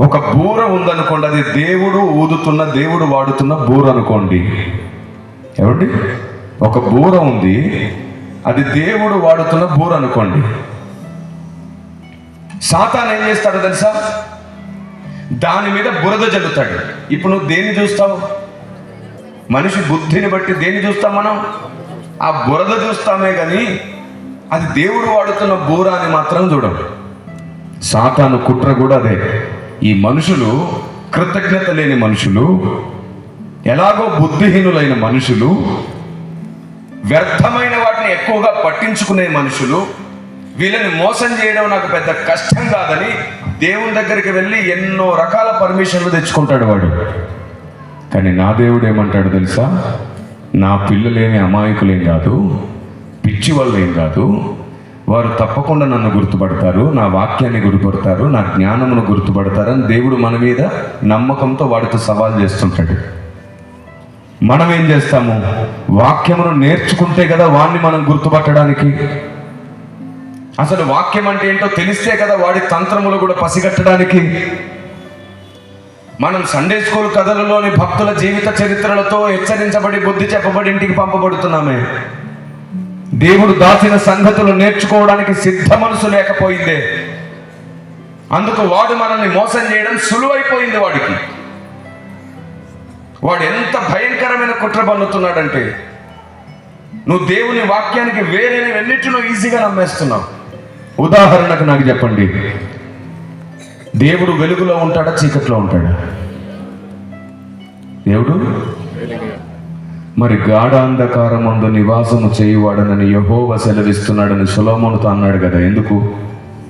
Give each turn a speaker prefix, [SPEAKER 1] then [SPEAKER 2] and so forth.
[SPEAKER 1] ఒక బూర ఉందనుకోండి, అది దేవుడు ఊదుతున్న, దేవుడు వాడుతున్న బూర అనుకోండి. ఏమండి, ఒక బూర ఉంది, అది దేవుడు వాడుతున్న బూర అనుకోండి. సాతాను ఏం చేస్తాడో తెలుసా? దాని మీద బురద జల్లుతాడు. ఇప్పుడు నువ్వు దేన్ని చూస్తావు? మనిషి బుద్ధిని బట్టి దేన్ని చూస్తాం మనం? ఆ బురద చూస్తామే కానీ అది దేవుడు వాడుతున్న బూర అని మాత్రం చూడం. సాతాను కుట్ర కూడా అదే. ఈ మనుషులు కృతజ్ఞత లేని మనుషులు, ఎలాగో బుద్ధిహీనులైన మనుషులు, వ్యర్థమైన వాటిని ఎక్కువగా పట్టించుకునే మనుషులు, వీళ్ళని మోసం చేయడం నాకు పెద్ద కష్టం కాదని దేవుని దగ్గరికి వెళ్ళి ఎన్నో రకాల పర్మిషన్లు తెచ్చుకుంటాడు వాడు. కానీ నా దేవుడు ఏమంటాడు తెలుసా? నా పిల్లలేమి అమాయకులేం కాదు, పిచ్చి వాళ్ళు ఏం కాదు, వారు తప్పకుండా నన్ను గుర్తుపడతారు, నా వాక్యాన్ని గుర్తుపడతారు, నా జ్ఞానమును గుర్తుపడతారు అని దేవుడు మన మీద నమ్మకంతో వాడితో సవాల్ చేస్తుంటాడు. మనం ఏం చేస్తాము? వాక్యమును నేర్చుకుంటే కదా వాడిని మనం గుర్తుపట్టడానికి. అసలు వాక్యం అంటే ఏంటో తెలిస్తే కదా వాడి తంత్రములు కూడా పసిగట్టడానికి. మనం సండే స్కూల్ కథలలోని భక్తుల జీవిత చరిత్రలతో హెచ్చరించబడి బుద్ధి చెప్పబడి ఇంటికి పంపబడుతున్నామే. దేవుడు దాచిన సంగతులు నేర్చుకోవడానికి సిద్ధ మనసు లేకపోయిందే. అందుకు వాడు మనల్ని మోసం చేయడం సులువైపోయింది వాడికి. వాడు ఎంత భయంకరమైన కుట్ర పన్నుతున్నాడంటే, నువ్వు దేవుని వాక్యానికి వేరే ఎన్నిటినో ఈజీగా నమ్మేస్తున్నావు. ఉదాహరణకు నాకు చెప్పండి, దేవుడు వెలుగులో ఉంటాడా, చీకట్లో ఉంటాడా? దేవుడు మరి గాఢాంధకారమందు నివాసము చేయువాడనని యెహోవా సెలవిస్తున్నాడని సొలొమోనుతో అన్నాడు కదా. ఎందుకు?